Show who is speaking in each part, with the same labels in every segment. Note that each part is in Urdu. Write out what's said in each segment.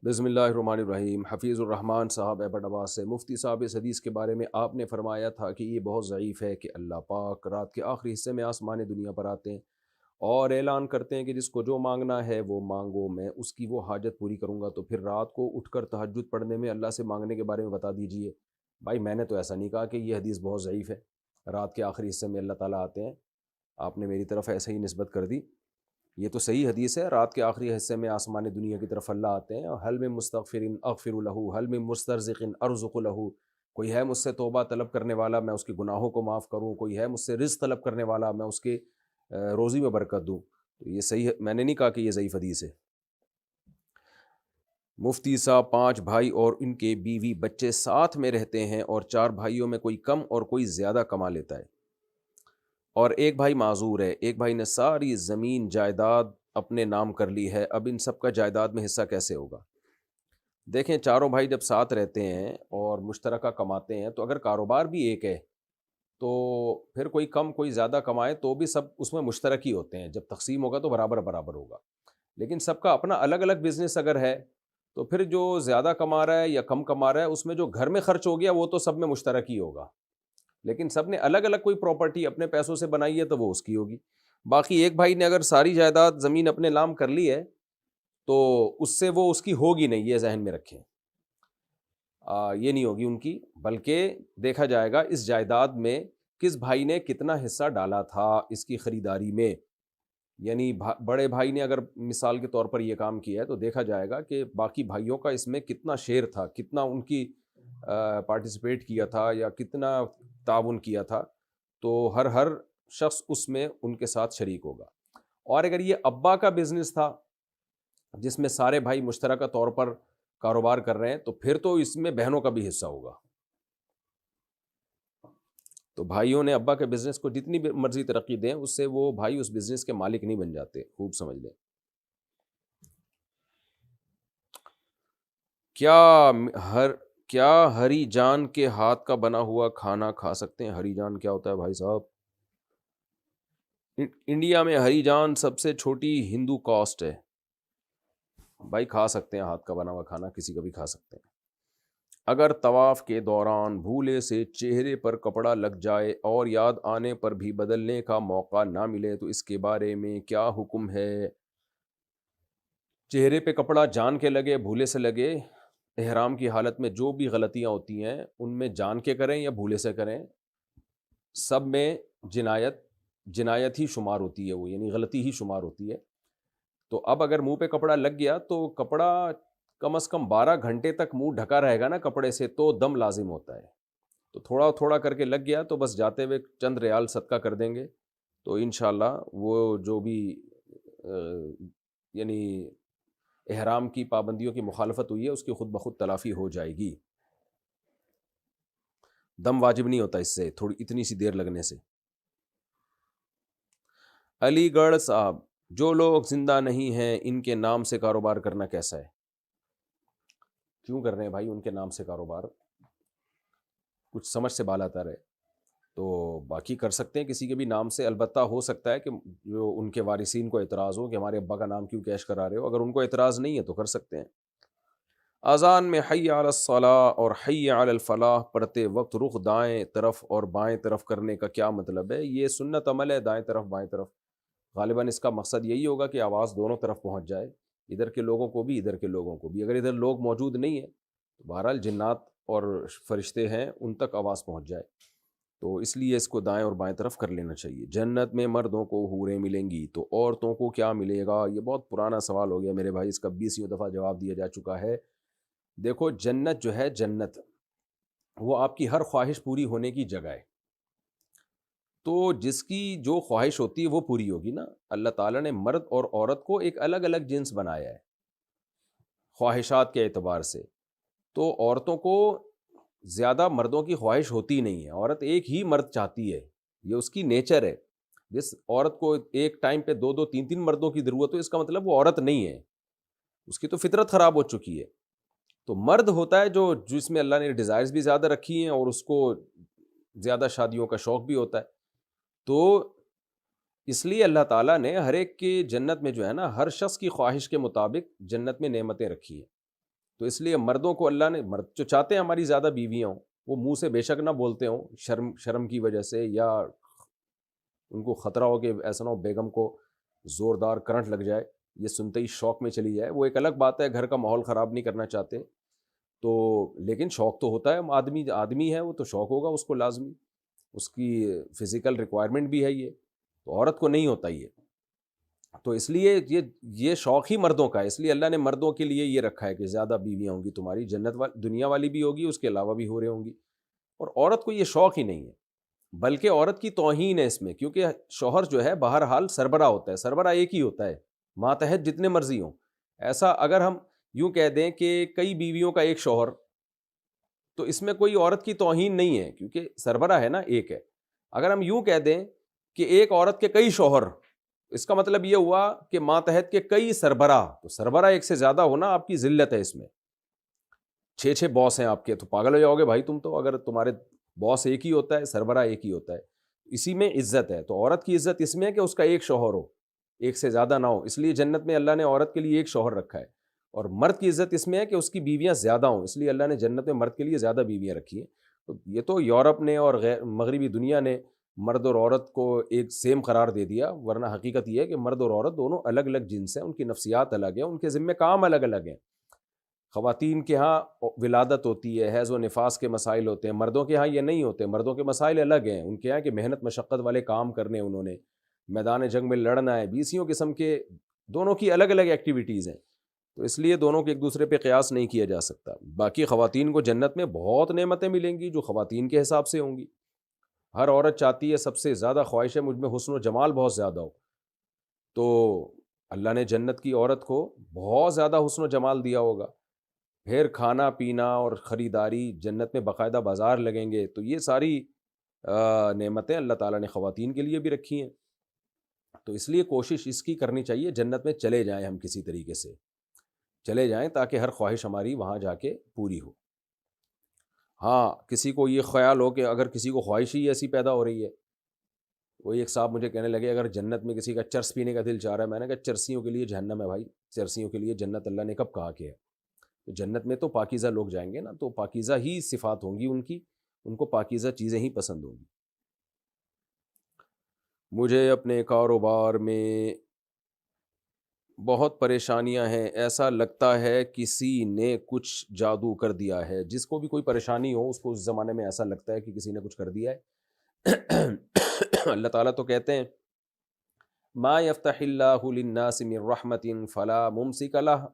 Speaker 1: بسم اللہ الرحمن الرحیم۔ حفیظ الرحمن صاحب ایبٹ آباد سے۔ مفتی صاحب، اس حدیث کے بارے میں آپ نے فرمایا تھا کہ یہ بہت ضعیف ہے کہ اللہ پاک رات کے آخری حصے میں آسمان دنیا پر آتے ہیں اور اعلان کرتے ہیں کہ جس کو جو مانگنا ہے وہ مانگو، میں اس کی وہ حاجت پوری کروں گا۔ تو پھر رات کو اٹھ کر تہجد پڑھنے میں اللہ سے مانگنے کے بارے میں بتا دیجئے۔ بھائی میں نے تو ایسا نہیں کہا کہ یہ حدیث بہت ضعیف ہے، رات کے آخری حصے میں اللہ تعالیٰ آتے ہیں، آپ نے میری طرف ایسے ہی نسبت کر دی۔ یہ تو صحیح حدیث ہے، رات کے آخری حصے میں آسمان دنیا کی طرف اللہ آتے ہیں۔ حل من مستغفر اغفر لہ، حل من مسترزق ارزق لہ، کوئی ہے مجھ سے توبہ طلب کرنے والا میں اس کے گناہوں کو معاف کروں، کوئی ہے مجھ سے رزق طلب کرنے والا میں اس کے روزی میں برکت دوں۔ تو یہ صحیح ہے، میں نے نہیں کہا کہ یہ ضعیف حدیث ہے۔ مفتی صاحب، 5 بھائی اور ان کے بیوی بچے ساتھ میں رہتے ہیں اور 4 بھائیوں میں کوئی کم اور کوئی زیادہ کما لیتا ہے، اور ایک بھائی معذور ہے۔ ایک بھائی نے ساری زمین جائیداد اپنے نام کر لی ہے، اب ان سب کا جائیداد میں حصہ کیسے ہوگا؟ دیکھیں، چاروں بھائی جب ساتھ رہتے ہیں اور مشترکہ کماتے ہیں تو اگر کاروبار بھی ایک ہے تو پھر کوئی کم کوئی زیادہ کمائے تو بھی سب اس میں مشترک ہی ہوتے ہیں، جب تقسیم ہوگا تو برابر برابر ہوگا۔ لیکن سب کا اپنا الگ الگ بزنس اگر ہے تو پھر جو زیادہ کما رہا ہے یا کم کما رہا ہے اس میں جو گھر میں خرچ ہو گیا وہ تو سب میں مشترک ہی ہوگا، لیکن سب نے الگ الگ کوئی پراپرٹی اپنے پیسوں سے بنائی ہے تو وہ اس کی ہوگی۔ باقی ایک بھائی نے اگر ساری جائیداد زمین اپنے نام کر لی ہے تو اس سے وہ اس کی ہوگی نہیں، یہ ذہن میں رکھیں، یہ نہیں ہوگی ان کی، بلکہ دیکھا جائے گا اس جائیداد میں کس بھائی نے کتنا حصہ ڈالا تھا اس کی خریداری میں۔ یعنی بڑے بھائی نے اگر مثال کے طور پر یہ کام کیا ہے تو دیکھا جائے گا کہ باقی بھائیوں کا اس میں کتنا شیئر تھا، کتنا ان کی پارٹیسپیٹ کیا تھا یا کتنا تعاون کیا تھا، تو ہر شخص اس میں ان کے ساتھ شریک ہوگا۔ اور اگر یہ ابا کا بزنس تھا جس میں سارے بھائی مشترکہ طور پر کاروبار کر رہے ہیں تو پھر تو اس میں بہنوں کا بھی حصہ ہوگا۔ تو بھائیوں نے ابا کے بزنس کو جتنی مرضی ترقی دیں اس سے وہ بھائی اس بزنس کے مالک نہیں بن جاتے، خوب سمجھ لیں۔ کیا ہری جان کے ہاتھ کا بنا ہوا کھانا کھا سکتے ہیں؟ ہری جان کیا ہوتا ہے بھائی صاحب؟ انڈیا میں ہری جان سب سے چھوٹی ہندو کاسٹ ہے۔ بھائی کھا سکتے ہیں، ہاتھ کا بنا ہوا کھانا کسی کا بھی کھا سکتے ہیں۔ اگر طواف کے دوران بھولے سے چہرے پر کپڑا لگ جائے اور یاد آنے پر بھی بدلنے کا موقع نہ ملے تو اس کے بارے میں کیا حکم ہے؟ چہرے پہ کپڑا جان کے لگے، بھولے سے لگے، احرام کی حالت میں جو بھی غلطیاں ہوتی ہیں ان میں جان کے کریں یا بھولے سے کریں، سب میں جنایت ہی شمار ہوتی ہے، وہ یعنی غلطی ہی شمار ہوتی ہے۔ تو اب اگر منہ پہ کپڑا لگ گیا تو کپڑا کم از کم 12 گھنٹے تک منہ ڈھکا رہے گا نا کپڑے سے، تو دم لازم ہوتا ہے۔ تو تھوڑا تھوڑا کر کے لگ گیا تو بس جاتے ہوئے چند ریال صدقہ کر دیں گے تو انشاءاللہ وہ جو بھی یعنی احرام کی پابندیوں کی مخالفت ہوئی ہے اس کی خود بخود تلافی ہو جائے گی۔ دم واجب نہیں ہوتا اس سے، تھوڑی اتنی سی دیر لگنے سے۔ علی گڑھ صاحب، جو لوگ زندہ نہیں ہیں ان کے نام سے کاروبار کرنا کیسا ہے؟ کیوں کر رہے ہیں بھائی ان کے نام سے کاروبار؟ کچھ سمجھ سے بالاتر ہے تو باقی کر سکتے ہیں کسی کے بھی نام سے، البتہ ہو سکتا ہے کہ جو ان کے وارثین کو اعتراض ہو کہ ہمارے ابا کا نام کیوں کیش کرا رہے ہو، اگر ان کو اعتراض نہیں ہے تو کر سکتے ہیں۔ اذان میں حی علی الصلاۃ اور حی علی الفلاح پڑھتے وقت رخ دائیں طرف اور بائیں طرف کرنے کا کیا مطلب ہے؟ یہ سنت عمل ہے، دائیں طرف بائیں طرف، غالباً اس کا مقصد یہی ہوگا کہ آواز دونوں طرف پہنچ جائے، ادھر کے لوگوں کو بھی ادھر کے لوگوں کو بھی۔ اگر ادھر لوگ موجود نہیں ہیں تو بہرحال جنات اور فرشتے ہیں ان تک آواز پہنچ جائے، تو اس لیے اس کو دائیں اور بائیں طرف کر لینا چاہیے۔ جنت میں مردوں کو حوریں ملیں گی تو عورتوں کو کیا ملے گا؟ یہ بہت پرانا سوال ہو گیا میرے بھائی، اس کا 20ویں دفعہ جواب دیا جا چکا ہے۔ دیکھو، جنت جو ہے، جنت وہ آپ کی ہر خواہش پوری ہونے کی جگہ ہے، تو جس کی جو خواہش ہوتی ہے وہ پوری ہوگی نا۔ اللہ تعالیٰ نے مرد اور عورت کو ایک الگ الگ جنس بنایا ہے خواہشات کے اعتبار سے، تو عورتوں کو زیادہ مردوں کی خواہش ہوتی نہیں ہے، عورت ایک ہی مرد چاہتی ہے، یہ اس کی نیچر ہے۔ جس عورت کو ایک ٹائم پہ 2 2 3 3 مردوں کی ضرورت ہو، اس کا مطلب وہ عورت نہیں ہے، اس کی تو فطرت خراب ہو چکی ہے۔ تو مرد ہوتا ہے جو جس میں اللہ نے ڈیزائرز بھی زیادہ رکھی ہیں اور اس کو زیادہ شادیوں کا شوق بھی ہوتا ہے، تو اس لیے اللہ تعالیٰ نے ہر ایک کے جنت میں جو ہے نا، ہر شخص کی خواہش کے مطابق جنت میں نعمتیں رکھی ہیں۔ تو اس لیے مردوں کو اللہ نے، مرد جو چاہتے ہیں ہماری زیادہ بیویاں ہوں، وہ منہ سے بے شک نہ بولتے ہوں شرم کی وجہ سے، یا ان کو خطرہ ہو کہ ایسا نہ ہو بیگم کو زوردار کرنٹ لگ جائے، یہ سنتے ہی شوق میں چلی جائے، وہ ایک الگ بات ہے، گھر کا ماحول خراب نہیں کرنا چاہتے تو، لیکن شوق تو ہوتا ہے، آدمی ہے وہ تو شوق ہوگا اس کو لازمی، اس کی فزیکل ریکوائرمنٹ بھی ہے یہ، تو عورت کو نہیں ہوتا یہ، تو اس لیے یہ شوق ہی مردوں کا ہے، اس لیے اللہ نے مردوں کے لیے یہ رکھا ہے کہ زیادہ بیویاں ہوں گی تمہاری، جنت دنیا والی بھی ہوگی، اس کے علاوہ بھی ہو رہے ہوں گی، اور عورت کو یہ شوق ہی نہیں ہے، بلکہ عورت کی توہین ہے اس میں، کیونکہ شوہر جو ہے بہرحال سربراہ ہوتا ہے، سربراہ ایک ہی ہوتا ہے، ماتحت جتنے مرضی ہوں، ایسا اگر ہم یوں کہہ دیں کہ کئی بیویوں کا ایک شوہر، تو اس میں کوئی عورت کی توہین نہیں ہے، کیونکہ سربراہ ہے نا، ایک ہے۔ اگر ہم یوں کہہ دیں کہ ایک عورت کے کئی شوہر، اس کا مطلب یہ ہوا کہ ماتحت کے کئی سربراہ، تو سربراہ ایک سے زیادہ ہونا آپ کی ذلت ہے، اس میں 6 باس ہیں آپ کے، تو پاگل ہو جاؤ گے بھائی تم تو، اگر تمہارے باس ایک ہی ہوتا ہے، سربراہ ایک ہی ہوتا ہے، اسی میں عزت ہے، تو عورت کی عزت اس میں ہے کہ اس کا ایک شوہر ہو، ایک سے زیادہ نہ ہو، اس لیے جنت میں اللہ نے عورت کے لیے ایک شوہر رکھا ہے، اور مرد کی عزت اس میں ہے کہ اس کی بیویاں زیادہ ہوں، اس لیے اللہ نے جنت میں مرد کے لیے زیادہ بیویاں رکھی ہیں۔ تو یہ تو یورپ نے اور مغربی دنیا نے مرد اور عورت کو ایک سیم قرار دے دیا، ورنہ حقیقت یہ ہے کہ مرد اور عورت دونوں الگ الگ جنس ہیں، ان کی نفسیات الگ ہیں، ان کے ذمہ کام الگ الگ ہیں۔ خواتین کے ہاں ولادت ہوتی ہے، حیض و نفاس کے مسائل ہوتے ہیں، مردوں کے ہاں یہ نہیں ہوتے، مردوں کے مسائل الگ ہیں، ان کے ہاں کہ محنت مشقت والے کام کرنے، انہوں نے میدان جنگ میں لڑنا ہے، 20 قسم کے، دونوں کی الگ الگ ایکٹیویٹیز ہیں، تو اس لیے دونوں کے ایک دوسرے پہ قیاس نہیں کیا جا سکتا۔ باقی خواتین کو جنت میں بہت نعمتیں ملیں گی جو خواتین کے حساب سے ہوں گی، ہر عورت چاہتی ہے، سب سے زیادہ خواہش ہے مجھ میں حسن و جمال بہت زیادہ ہو، تو اللہ نے جنت کی عورت کو بہت زیادہ حسن و جمال دیا ہوگا، پھر کھانا پینا اور خریداری، جنت میں باقاعدہ بازار لگیں گے، تو یہ ساری نعمتیں اللہ تعالیٰ نے خواتین کے لیے بھی رکھی ہیں، تو اس لیے کوشش اس کی کرنی چاہیے جنت میں چلے جائیں، ہم کسی طریقے سے چلے جائیں تاکہ ہر خواہش ہماری وہاں جا کے پوری ہو۔ ہاں کسی کو یہ خیال ہو کہ اگر کسی کو خواہش ہی ایسی پیدا ہو رہی ہے، وہی ایک صاحب مجھے کہنے لگے اگر جنت میں کسی کا چرس پینے کا دل چاہ رہا ہے، میں نے کہا چرسیوں کے لیے جہنم ہے بھائی، چرسیوں کے لیے جنت اللہ نے کب کہا کہ ہے؟ تو جنت میں تو پاکیزہ لوگ جائیں گے نا، تو پاکیزہ ہی صفات ہوں گی ان کی، ان کو پاکیزہ چیزیں ہی پسند ہوں گی۔ مجھے اپنے کاروبار میں بہت پریشانیاں ہیں، ایسا لگتا ہے کسی نے کچھ جادو کر دیا ہے، جس کو بھی کوئی پریشانی ہو اس کو اس زمانے میں ایسا لگتا ہے کہ کسی نے کچھ کر دیا ہے۔ اللہ تعالیٰ تو کہتے ہیں ما یفتح اللہ للناس من رحمت فلا ممسک لہ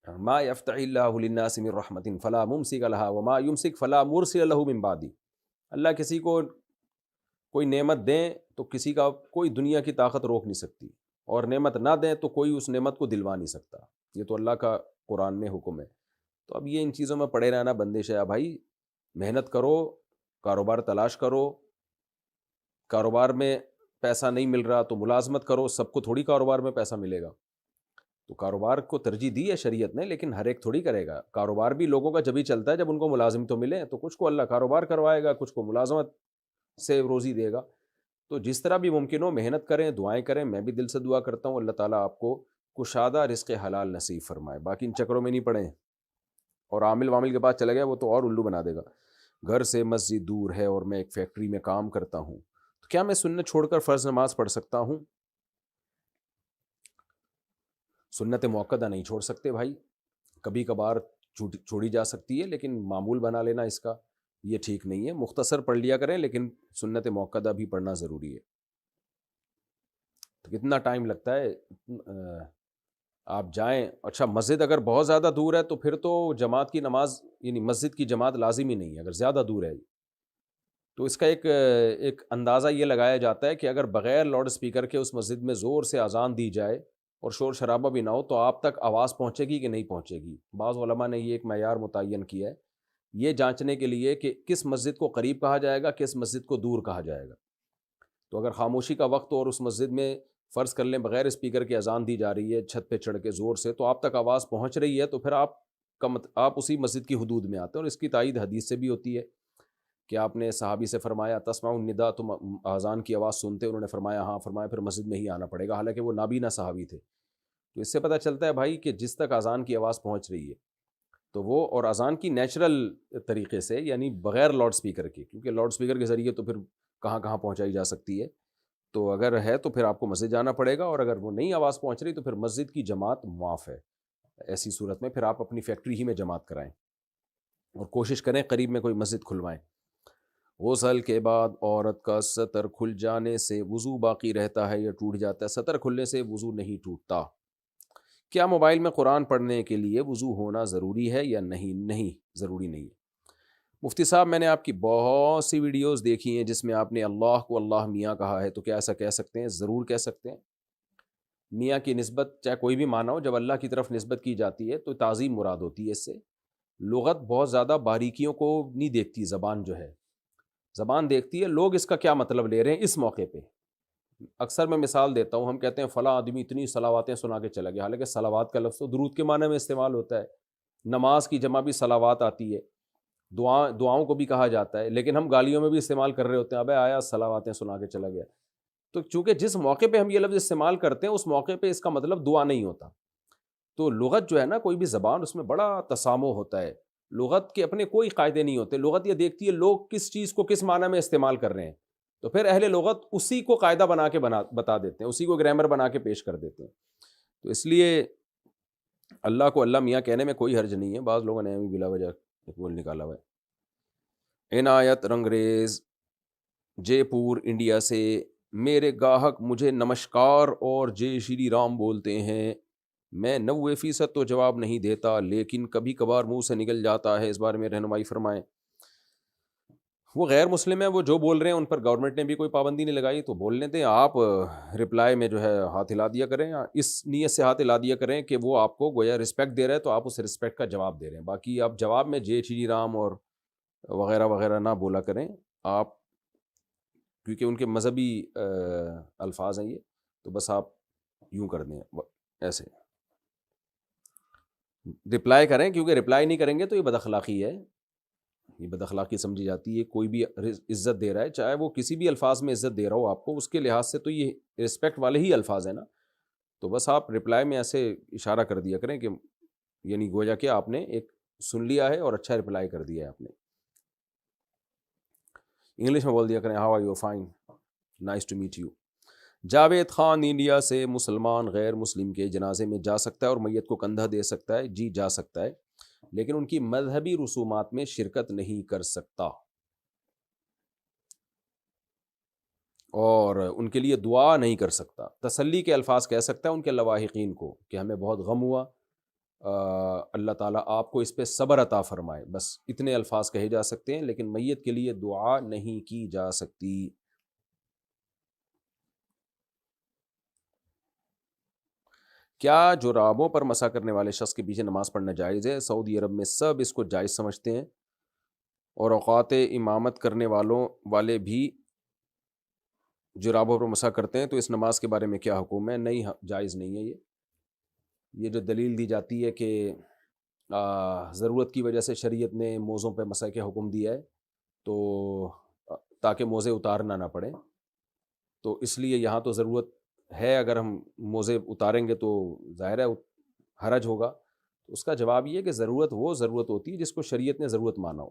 Speaker 1: ما یفتح اللہ للناس من رحمت فلا ممسک لہ وما یمسک فلا مرسل لہ من بعدہ۔ اللہ کسی کو کوئی نعمت دیں تو کسی کا کوئی دنیا کی طاقت روک نہیں سکتی، اور نعمت نہ دیں تو کوئی اس نعمت کو دلوا نہیں سکتا، یہ تو اللہ کا قرآن میں حکم ہے۔ تو اب یہ ان چیزوں میں پڑے رہنا بندش ہے، بھائی محنت کرو، کاروبار تلاش کرو، کاروبار میں پیسہ نہیں مل رہا تو ملازمت کرو، سب کو تھوڑی کاروبار میں پیسہ ملے گا، تو کاروبار کو ترجیح دی ہے شریعت نے، لیکن ہر ایک تھوڑی کرے گا، کاروبار بھی لوگوں کا جبھی چلتا ہے جب ان کو ملازم تو ملے، تو کچھ کو اللہ کاروبار کروائے گا، کچھ کو ملازمت سے روزی دے گا، تو جس طرح بھی ممکن ہو محنت کریں، دعائیں کریں، میں بھی دل سے دعا کرتا ہوں اللہ تعالیٰ آپ کو کشادہ رزق حلال نصیب فرمائے، باقی ان چکروں میں نہیں پڑیں، اور عامل وامل کے پاس چلا گیا وہ تو اور الو بنا دے گا۔ گھر سے مسجد دور ہے اور میں ایک فیکٹری میں کام کرتا ہوں، تو کیا میں سنت چھوڑ کر فرض نماز پڑھ سکتا ہوں؟ سنت موقدہ نہیں چھوڑ سکتے بھائی، کبھی کبھار چھوڑی جا سکتی ہے، لیکن معمول بنا لینا اس کا یہ ٹھیک نہیں ہے، مختصر پڑھ لیا کریں لیکن سنت موقدہ بھی پڑھنا ضروری ہے۔ تو کتنا ٹائم لگتا ہے آپ جائیں، اچھا مسجد اگر بہت زیادہ دور ہے تو پھر تو جماعت کی نماز یعنی مسجد کی جماعت لازمی نہیں ہے، اگر زیادہ دور ہے تو اس کا ایک اندازہ یہ لگایا جاتا ہے کہ اگر بغیر لاؤڈ اسپیکر کے اس مسجد میں زور سے اذان دی جائے اور شور شرابہ بھی نہ ہو تو آپ تک آواز پہنچے گی کہ نہیں پہنچے گی۔ بعض علماء نے یہ ایک معیار متعین کیا ہے یہ جانچنے کے لیے کہ کس مسجد کو قریب کہا جائے گا، کس مسجد کو دور کہا جائے گا۔ تو اگر خاموشی کا وقت ہو اور اس مسجد میں فرض کر لیں بغیر اسپیکر کے اذان دی جا رہی ہے چھت پہ چڑھ کے زور سے، تو آپ تک آواز پہنچ رہی ہے تو پھر آپ اسی مسجد کی حدود میں آتے ہیں، اور اس کی تائید حدیث سے بھی ہوتی ہے کہ آپ نے صحابی سے فرمایا تسمع النداء، تم اذان کی آواز سنتے؟ انہوں نے فرمایا ہاں، فرمایا پھر مسجد میں ہی آنا پڑے گا، حالانکہ وہ نابینا صحابی تھے۔ تو اس سے پتہ چلتا ہے بھائی کہ جس تک اذان کی آواز پہنچ رہی ہے تو وہ، اور اذان کی نیچرل طریقے سے، یعنی بغیر لاؤڈ سپیکر کے، کیونکہ لاؤڈ سپیکر کے ذریعے تو پھر کہاں کہاں پہنچائی جا سکتی ہے، تو اگر ہے تو پھر آپ کو مسجد جانا پڑے گا، اور اگر وہ نہیں آواز پہنچ رہی تو پھر مسجد کی جماعت معاف ہے۔ ایسی صورت میں پھر آپ اپنی فیکٹری ہی میں جماعت کرائیں اور کوشش کریں قریب میں کوئی مسجد کھلوائیں۔ غسل کے بعد عورت کا سطر کھل جانے سے وضو باقی رہتا ہے یا ٹوٹ جاتا ہے؟ سطر کھلنے سے وضو نہیں ٹوٹتا۔ کیا موبائل میں قرآن پڑھنے کے لیے وضو ہونا ضروری ہے یا نہیں؟ نہیں، ضروری نہیں ہے۔ مفتی صاحب، میں نے آپ کی بہت سی ویڈیوز دیکھی ہیں جس میں آپ نے اللہ کو اللہ میاں کہا ہے، تو کیا ایسا کہہ سکتے ہیں؟ ضرور کہہ سکتے ہیں۔ میاں کی نسبت چاہے کوئی بھی معنی ہو، جب اللہ کی طرف نسبت کی جاتی ہے تو تعظیم مراد ہوتی ہے اس سے۔ لغت بہت زیادہ باریکیوں کو نہیں دیکھتی، زبان جو ہے زبان دیکھتی ہے لوگ اس کا کیا مطلب لے رہے ہیں اس موقع پہ۔ اکثر میں مثال دیتا ہوں، ہم کہتے ہیں فلاں آدمی اتنی صلواتیں سنا کے چلا گیا، حالانکہ صلوات کا لفظ تو درود کے معنی میں استعمال ہوتا ہے، نماز کی جمع بھی صلوات آتی ہے، دعاؤں کو بھی کہا جاتا ہے، لیکن ہم گالیوں میں بھی استعمال کر رہے ہوتے ہیں، ابے آیا صلواتیں سنا کے چلا گیا۔ تو چونکہ جس موقع پہ ہم یہ لفظ استعمال کرتے ہیں اس موقع پہ اس کا مطلب دعا نہیں ہوتا۔ تو لغت جو ہے نا، کوئی بھی زبان، اس میں بڑا تسامح ہوتا ہے، لغت کے اپنے کوئی قاعدے نہیں ہوتے، لغت یہ دیکھتی ہے لوگ کس چیز کو کس معنی میں استعمال کر رہے ہیں، تو پھر اہل لغت اسی کو قاعدہ بنا کے بتا دیتے ہیں، اسی کو گرامر بنا کے پیش کر دیتے ہیں۔ تو اس لیے اللہ کو اللہ میاں کہنے میں کوئی حرج نہیں ہے، بعض لوگوں نے بھی بلا وجہ بول نکالا ہوا ہے۔ عنایت رنگریز جے پور انڈیا سے، میرے گاہک مجھے نمشکار اور جے شری رام بولتے ہیں، میں 90% تو جواب نہیں دیتا، لیکن کبھی کبھار منہ سے نکل جاتا ہے، اس بارے میں رہنمائی فرمائیں۔ وہ غیر مسلم ہیں، وہ جو بول رہے ہیں ان پر گورنمنٹ نے بھی کوئی پابندی نہیں لگائی، تو بولنے دیں، آپ رپلائی میں جو ہے ہاتھ ہلا دیا کریں، اس نیت سے ہاتھ ہلا دیا کریں کہ وہ آپ کو گویا رسپیکٹ دے رہے ہیں تو آپ اس رسپیکٹ کا جواب دے رہے ہیں، باقی آپ جواب میں جے شری رام اور وغیرہ وغیرہ نہ بولا کریں آپ، کیونکہ ان کے مذہبی الفاظ ہیں یہ، تو بس آپ یوں کر دیں، ایسے رپلائی کریں، کیونکہ رپلائی نہیں کریں گے تو یہ بد اخلاقی ہے، یہ بد اخلاقی سمجھی جاتی ہے۔ کوئی بھی عزت دے رہا ہے، چاہے وہ کسی بھی الفاظ میں عزت دے رہا ہو آپ کو، اس کے لحاظ سے تو یہ رسپیکٹ والے ہی الفاظ ہیں نا، تو بس آپ رپلائی میں ایسے اشارہ کر دیا کریں کہ یعنی گویا کہ آپ نے ایک سن لیا ہے اور اچھا رپلائی کر دیا ہے آپ نے۔ انگلش میں بول دیا کریں، how are you? Fine, nice to meet you. Javed Khan India سے، مسلمان غیر مسلم کے جنازے میں جا سکتا ہے اور میت کو کندھا دے سکتا ہے؟ جی جا سکتا ہے، لیکن ان کی مذہبی رسومات میں شرکت نہیں کر سکتا، اور ان کے لیے دعا نہیں کر سکتا، تسلی کے الفاظ کہہ سکتا ہے ان کے لواحقین کو کہ ہمیں بہت غم ہوا، اللہ تعالیٰ آپ کو اس پہ صبر عطا فرمائے، بس اتنے الفاظ کہے جا سکتے ہیں، لیکن میت کے لیے دعا نہیں کی جا سکتی۔ کیا جرابوں پر مسح کرنے والے شخص کے پیچھے نماز پڑھنا جائز ہے؟ سعودی عرب میں سب اس کو جائز سمجھتے ہیں، اور اوقات امامت کرنے والے بھی جرابوں پر مسح کرتے ہیں، تو اس نماز کے بارے میں کیا حکم ہے؟ نہیں، جائز نہیں ہے۔ یہ جو دلیل دی جاتی ہے کہ ضرورت کی وجہ سے شریعت نے موزوں پہ مسح کے حکم دیا ہے، تو تاکہ موزے اتارنا نہ پڑے، تو اس لیے یہاں تو ضرورت ہے، اگر ہم موزے اتاریں گے تو ظاہر ہے حرج ہوگا، تو اس کا جواب یہ ہے کہ ضرورت وہ ضرورت ہوتی ہے جس کو شریعت نے ضرورت مانا ہو۔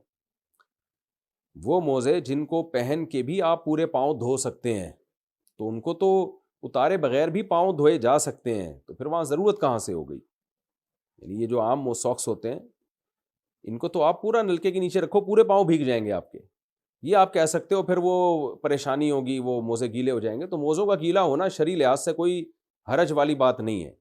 Speaker 1: وہ موزے جن کو پہن کے بھی آپ پورے پاؤں دھو سکتے ہیں، تو ان کو تو اتارے بغیر بھی پاؤں دھوئے جا سکتے ہیں، تو پھر وہاں ضرورت کہاں سے ہو گئی؟ یعنی یہ جو عام ساکس ہوتے ہیں، ان کو تو آپ پورا نلکے کے نیچے رکھو، پورے پاؤں بھیگ جائیں گے آپ کے، یہ آپ کہہ سکتے ہو پھر وہ پریشانی ہوگی، وہ موزے گیلے ہو جائیں گے، تو موزوں کا گیلا ہونا شرعی لحاظ سے کوئی حرج والی بات نہیں ہے،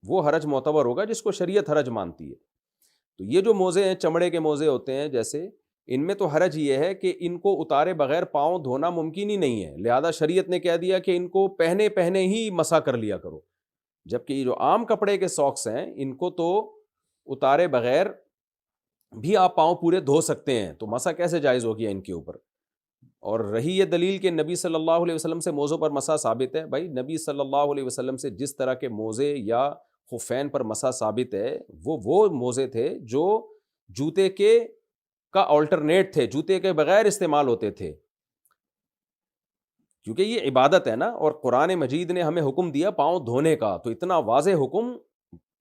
Speaker 1: وہ حرج معتبر ہوگا جس کو شریعت حرج مانتی ہے۔ تو یہ جو موزے ہیں، چمڑے کے موزے ہوتے ہیں جیسے، ان میں تو حرج یہ ہے کہ ان کو اتارے بغیر پاؤں دھونا ممکن ہی نہیں ہے، لہذا شریعت نے کہہ دیا کہ ان کو پہنے ہی مسح کر لیا کرو، جبکہ یہ جو عام کپڑے کے ساکس ہیں ان کو تو اتارے بغیر بھی آپ پاؤں پورے دھو سکتے ہیں، تو مسح کیسے جائز ہو گیا ان کے اوپر؟ اور رہی یہ دلیل کہ نبی صلی اللہ علیہ وسلم سے موزوں پر مسح ثابت ہے، بھائی نبی صلی اللہ علیہ وسلم سے جس طرح کے موزے یا خفین پر مسح ثابت ہے، وہ موزے تھے جو جوتے کا آلٹرنیٹ تھے، جوتے کے بغیر استعمال ہوتے تھے، کیونکہ یہ عبادت ہے نا، اور قرآن مجید نے ہمیں حکم دیا پاؤں دھونے کا، تو اتنا واضح حکم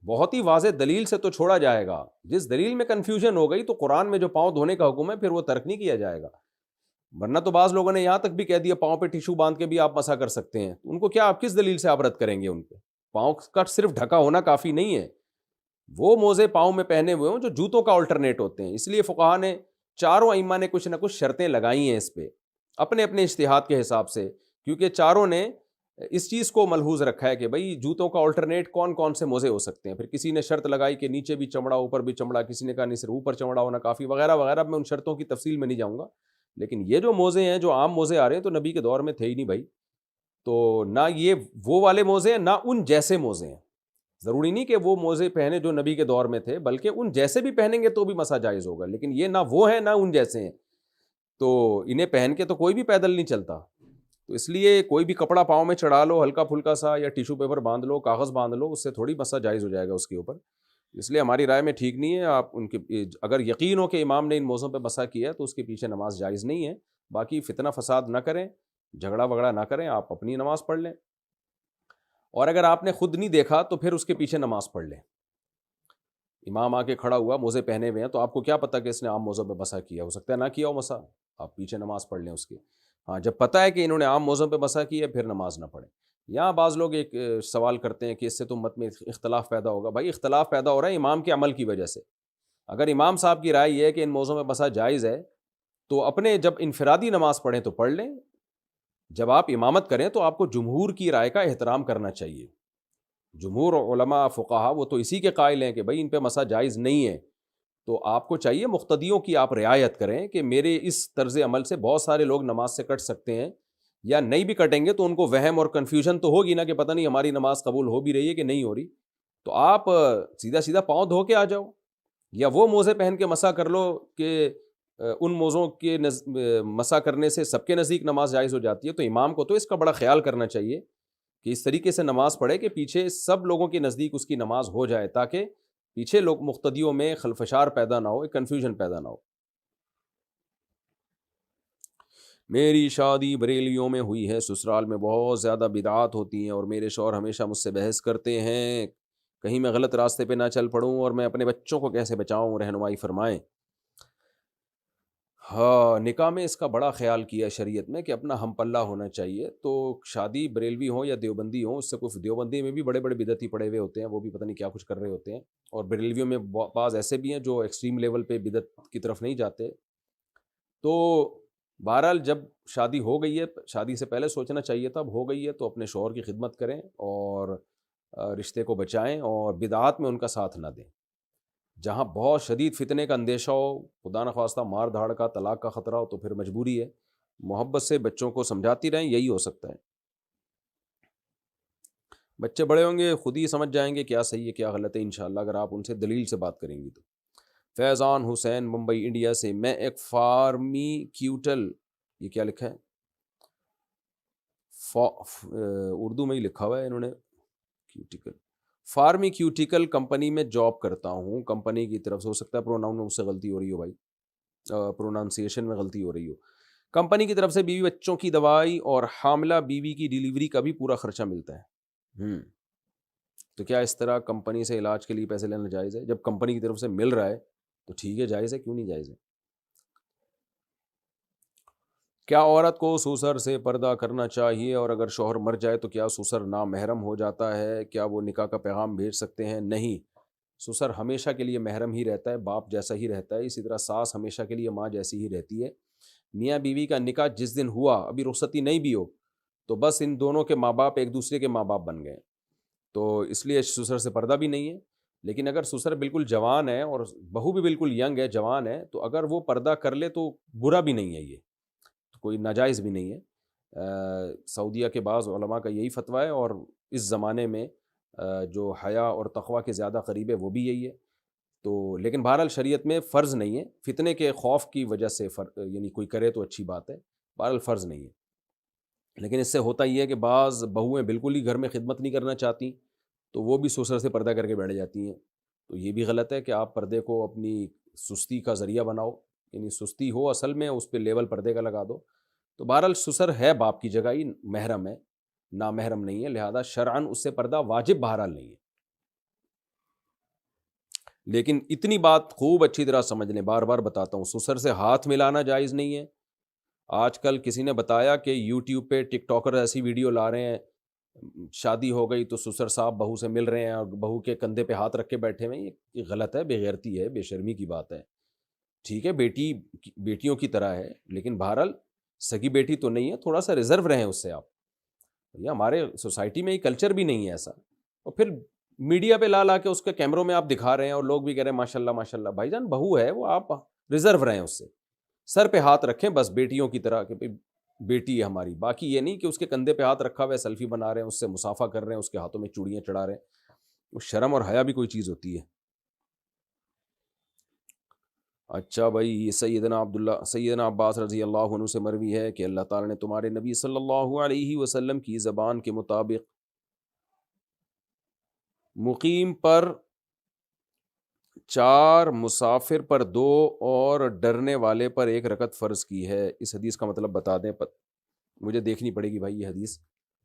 Speaker 1: بہت ہی واضح دلیل سے تو چھوڑا جائے گا. جس دلیل میں کنفیوژن ہو گئی تو قرآن میں جو پاؤں دھونے کا حکم ہے پھر وہ ترک نہیں کیا جائے گا. ورنہ تو بعض لوگوں نے یہاں تک بھی کہہ دیا پاؤں پہ ٹیشو باندھ کے بھی آپ مسا کر سکتے ہیں. ان کو کیا، آپ کس دلیل سے آپ رد کریں گے؟ ان پہ پاؤں کا صرف ڈھکا ہونا کافی نہیں ہے، وہ موزے پاؤں میں پہنے ہوئے ہوں جو جوتوں کا الٹرنیٹ ہوتے ہیں. اس لیے فقہا نے، چاروں ائمہ نے کچھ نہ کچھ شرطیں لگائی ہیں اس پہ اپنے اپنے اجتہاد کے حساب سے، کیونکہ چاروں نے اس چیز کو ملحوظ رکھا ہے کہ بھائی جوتوں کا الٹرنیٹ کون کون سے موزے ہو سکتے ہیں. پھر کسی نے شرط لگائی کہ نیچے بھی چمڑا اوپر بھی چمڑا، کسی نے کہا نہیں صرف اوپر چمڑا ہونا کافی، وغیرہ وغیرہ. میں ان شرطوں کی تفصیل میں نہیں جاؤں گا، لیکن یہ جو موزے ہیں، جو عام موزے آ رہے ہیں، تو نبی کے دور میں تھے ہی نہیں بھائی. تو نہ یہ وہ والے موزے ہیں، نہ ان جیسے موزے ہیں. ضروری نہیں کہ وہ موزے پہنے جو نبی کے دور میں تھے، بلکہ ان جیسے بھی پہنیں گے تو بھی مسا جائز ہوگا. لیکن یہ نہ وہ ہیں نہ ان جیسے ہیں، تو انہیں پہن کے تو کوئی بھی پیدل نہیں چلتا. تو اس لیے کوئی بھی کپڑا پاؤں میں چڑھا لو ہلکا پھلکا سا، یا ٹیشو پیپر باندھ لو، کاغذ باندھ لو، اس سے تھوڑی مسا جائز ہو جائے گا اس کے اوپر. اس لیے ہماری رائے میں ٹھیک نہیں ہے. آپ ان کے اگر یقین ہو کہ امام نے ان موزوں پہ مسا کیا ہے تو اس کے پیچھے نماز جائز نہیں ہے. باقی فتنہ فساد نہ کریں، جھگڑا وگڑا نہ کریں، آپ اپنی نماز پڑھ لیں. اور اگر آپ نے خود نہیں دیکھا تو پھر اس کے پیچھے نماز پڑھ لیں. امام آ کے کھڑا ہوا موزے پہنے ہوئے ہیں، تو آپ کو کیا پتا کہ اس نے عام موزوں پہ مسا کیا، ہو سکتا ہے نہ کیا ہو مسا، آپ پیچھے نماز پڑھ لیں اس کی. ہاں، جب پتہ ہے کہ انہوں نے عام موزوں پہ مسا کیا پھر نماز نہ پڑھیں. یہاں بعض لوگ ایک سوال کرتے ہیں کہ اس سے تو امت میں اختلاف پیدا ہوگا. بھائی اختلاف پیدا ہو رہا ہے امام کے عمل کی وجہ سے. اگر امام صاحب کی رائے یہ ہے کہ ان موزوں میں مسا جائز ہے تو اپنے جب انفرادی نماز پڑھیں تو پڑھ لیں. جب آپ امامت کریں تو آپ کو جمہور کی رائے کا احترام کرنا چاہیے. جمہور علماء فقہا وہ تو اسی کے قائل ہیں کہ بھائی ان پہ مسا جائز نہیں ہے. تو آپ کو چاہیے مقتدیوں کی آپ رعایت کریں کہ میرے اس طرز عمل سے بہت سارے لوگ نماز سے کٹ سکتے ہیں، یا نہیں بھی کٹیں گے تو ان کو وہم اور کنفیوژن تو ہوگی نا کہ پتہ نہیں ہماری نماز قبول ہو بھی رہی ہے کہ نہیں ہو رہی. تو آپ سیدھا سیدھا پاؤں دھو کے آ جاؤ، یا وہ موزے پہن کے مسا کر لو کہ ان موزوں کے مسا کرنے سے سب کے نزدیک نماز جائز ہو جاتی ہے. تو امام کو تو اس کا بڑا خیال کرنا چاہیے کہ اس طریقے سے نماز پڑھے کہ پیچھے سب لوگوں کے نزدیک اس کی نماز ہو جائے، تاکہ پیچھے لوگ مقتدیوں میں خلفشار پیدا نہ ہو، ایک کنفیوژن پیدا نہ ہو. میری شادی بریلیوں میں ہوئی ہے، سسرال میں بہت زیادہ بدعات ہوتی ہیں اور میرے شوہر ہمیشہ مجھ سے بحث کرتے ہیں. کہیں میں غلط راستے پہ نہ چل پڑوں اور میں اپنے بچوں کو کیسے بچاؤں، رہنمائی فرمائیں. ہاں، نکاح میں اس کا بڑا خیال کیا شریعت میں کہ اپنا ہم پلہ ہونا چاہیے. تو شادی بریلوی ہوں یا دیوبندی ہوں، اس سے کوئی، دیوبندی میں بھی بڑے بڑے بدعتی پڑے ہوئے ہوتے ہیں، وہ بھی پتہ نہیں کیا کچھ کر رہے ہوتے ہیں، اور بریلویوں میں بعض ایسے بھی ہیں جو ایکسٹریم لیول پہ بدعت کی طرف نہیں جاتے. تو بہرحال جب شادی ہو گئی ہے، شادی سے پہلے سوچنا چاہیے تھا، اب ہو گئی ہے تو اپنے شوہر کی خدمت کریں اور رشتے کو بچائیں اور بدعات میں ان کا ساتھ نہ دیں. جہاں بہت شدید فتنے کا اندیشہ ہو، خدا نخواستہ مار دھاڑ کا، طلاق کا خطرہ ہو، تو پھر مجبوری ہے. محبت سے بچوں کو سمجھاتی رہیں، یہی ہو سکتا ہے. بچے بڑے ہوں گے خود ہی سمجھ جائیں گے کیا صحیح ہے کیا غلط ہے انشاءاللہ، اگر آپ ان سے دلیل سے بات کریں گی تو. فیضان حسین ممبئی انڈیا سے، میں ایک فارمیکیوٹل، یہ کیا لکھا ہے، اردو میں ہی لکھا ہوا ہے انہوں نے، کیوٹیکل، فارمیکیوٹیکل کمپنی میں جاب کرتا ہوں. کمپنی کی طرف سے، ہو سکتا ہے پروناؤن میں مجھ سے غلطی ہو رہی ہو بھائی، پرونانسیشن میں غلطی ہو رہی ہو. کمپنی کی طرف سے بیوی بچوں کی دوائی اور حاملہ بیوی کی ڈیلیوری کا بھی پورا خرچہ ملتا ہے. تو کیا اس طرح کمپنی سے علاج کے لیے پیسے لینا جائز ہے؟ جب کمپنی کی طرف سے مل رہا ہے تو ٹھیک ہے، جائز ہے، کیوں نہیں جائز ہے. کیا عورت کو سسر سے پردہ کرنا چاہیے، اور اگر شوہر مر جائے تو کیا سسر نامحرم ہو جاتا ہے؟ کیا وہ نکاح کا پیغام بھیج سکتے ہیں؟ نہیں، سسر ہمیشہ کے لیے محرم ہی رہتا ہے، باپ جیسا ہی رہتا ہے. اسی طرح ساس ہمیشہ کے لیے ماں جیسی ہی رہتی ہے. میاں بیوی کا نکاح جس دن ہوا، ابھی رخصتی نہیں بھی ہو، تو بس ان دونوں کے ماں باپ ایک دوسرے کے ماں باپ بن گئے، تو اس لیے سسر سے پردہ بھی نہیں ہے. لیکن اگر سسر بالکل جوان ہے اور بہو بھی بالکل ینگ ہے، جوان ہے، تو اگر وہ پردہ کر لے تو برا بھی نہیں ہے، یہ کوئی ناجائز بھی نہیں ہے. سعودیہ کے بعض علماء کا یہی فتویٰ ہے، اور اس زمانے میں جو حیا اور تقویٰ کے زیادہ قریب ہے وہ بھی یہی ہے. تو لیکن بہرحال شریعت میں فرض نہیں ہے، فتنے کے خوف کی وجہ سے یعنی کوئی کرے تو اچھی بات ہے، بہرحال فرض نہیں ہے. لیکن اس سے ہوتا یہ ہے کہ بعض بہویں بالکل ہی گھر میں خدمت نہیں کرنا چاہتی، تو وہ بھی سسر سے پردہ کر کے بیٹھ جاتی ہیں. تو یہ بھی غلط ہے کہ آپ پردے کو اپنی سستی کا ذریعہ بناؤ، یعنی سستی ہو اصل میں اس پہ لیول پردے کا لگا دو. تو بہرحال سسر ہے باپ کی جگہ ہی محرم ہے، نامحرم نہیں ہے، لہذا شرعاً اس سے پردہ واجب بہرحال نہیں ہے. لیکن اتنی بات خوب اچھی طرح سمجھ لیں، بار بار بتاتا ہوں، سسر سے ہاتھ ملانا جائز نہیں ہے. آج کل کسی نے بتایا کہ یوٹیوب پہ ٹک ٹاکر ایسی ویڈیو لا رہے ہیں، شادی ہو گئی تو سسر صاحب بہو سے مل رہے ہیں اور بہو کے کندھے پہ ہاتھ رکھ کے بیٹھے ہوئے ہیں. یہ غلط ہے، بے غیرتی ہے، بے شرمی کی بات ہے. ٹھیک ہے بیٹی بیٹیوں کی طرح ہے، لیکن بہرحال سگی بیٹی تو نہیں ہے، تھوڑا سا ریزرو رہیں اس سے آپ. یہ ہمارے سوسائٹی میں یہ کلچر بھی نہیں ہے ایسا. اور پھر میڈیا پہ لا کے اس کے کیمروں میں آپ دکھا رہے ہیں اور لوگ بھی کہہ رہے ہیں ماشاء اللہ ماشاء اللہ. بھائی جان بہو ہے وہ، آپ ریزرو رہیں اس سے، سر پہ ہاتھ رکھیں بس بیٹیوں کی طرح کہ بیٹی ہے ہماری. باقی یہ نہیں کہ اس کے کندھے پہ ہاتھ رکھا ہوا ہے، سیلفی بنا رہے ہیں، اس سے مصافحہ کر رہے ہیں، اس کے ہاتھوں میں چوڑیاں چڑھا رہے ہیں. وہ شرم اور حیا بھی کوئی چیز ہوتی ہے. اچھا بھائی، یہ سیدنا عباس رضی اللہ عنہ سے مروی ہے کہ اللہ تعالیٰ نے تمہارے نبی صلی اللہ علیہ وسلم کی زبان کے مطابق مقیم پر 4، مسافر پر 2 اور ڈرنے والے پر 1 رکعت فرض کی ہے. اس حدیث کا مطلب بتا دیں، مجھے دیکھنی پڑے گی بھائی یہ حدیث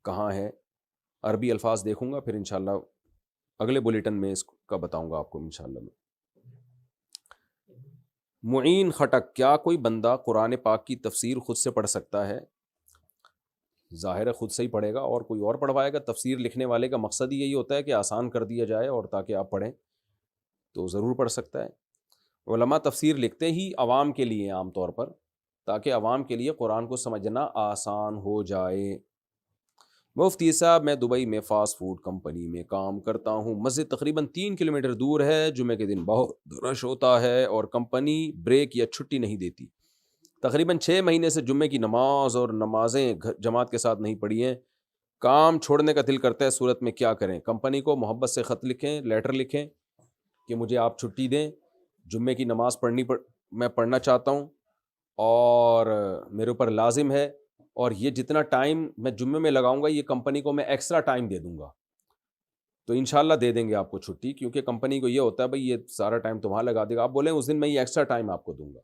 Speaker 1: کہاں ہے. عربی الفاظ دیکھوں گا، پھر انشاءاللہ اگلے بلیٹن میں اس کا بتاؤں گا آپ کو انشاءاللہ. معین خٹک، کیا کوئی بندہ قرآن پاک کی تفسیر خود سے پڑھ سکتا ہے؟ ظاہر ہے خود سے ہی پڑھے گا، اور کوئی اور پڑھوائے گا؟ تفسیر لکھنے والے کا مقصد ہی یہی ہوتا ہے کہ آسان کر دیا جائے اور تاکہ آپ پڑھیں، تو ضرور پڑھ سکتا ہے. علماء تفسیر لکھتے ہی عوام کے لیے عام طور پر، تاکہ عوام کے لیے قرآن کو سمجھنا آسان ہو جائے. مفتی صاحب، میں دبئی میں فاسٹ فوڈ کمپنی میں کام کرتا ہوں. مسجد تقریباً 3 کلومیٹر دور ہے. جمعے کے دن بہت رش ہوتا ہے اور کمپنی بریک یا چھٹی نہیں دیتی. تقریباً 6 مہینے سے جمعے کی نماز اور نمازیں جماعت کے ساتھ نہیں پڑھی ہیں. کام چھوڑنے کا دل کرتا ہے، صورت میں کیا کریں؟ کمپنی کو محبت سے خط لکھیں، لیٹر لکھیں کہ مجھے آپ چھٹی دیں، جمعے کی نماز میں پڑھنا چاہتا ہوں اور میرے اوپر لازم ہے، اور یہ جتنا ٹائم میں جمعے میں لگاؤں گا یہ کمپنی کو میں ایکسٹرا ٹائم دے دوں گا. تو انشاءاللہ دے دیں گے آپ کو چھٹی، کیونکہ کمپنی کو یہ ہوتا ہے بھائی یہ سارا ٹائم تمہارا لگا دے گا. آپ بولیں اس دن میں یہ ایکسٹرا ٹائم آپ کو دوں گا.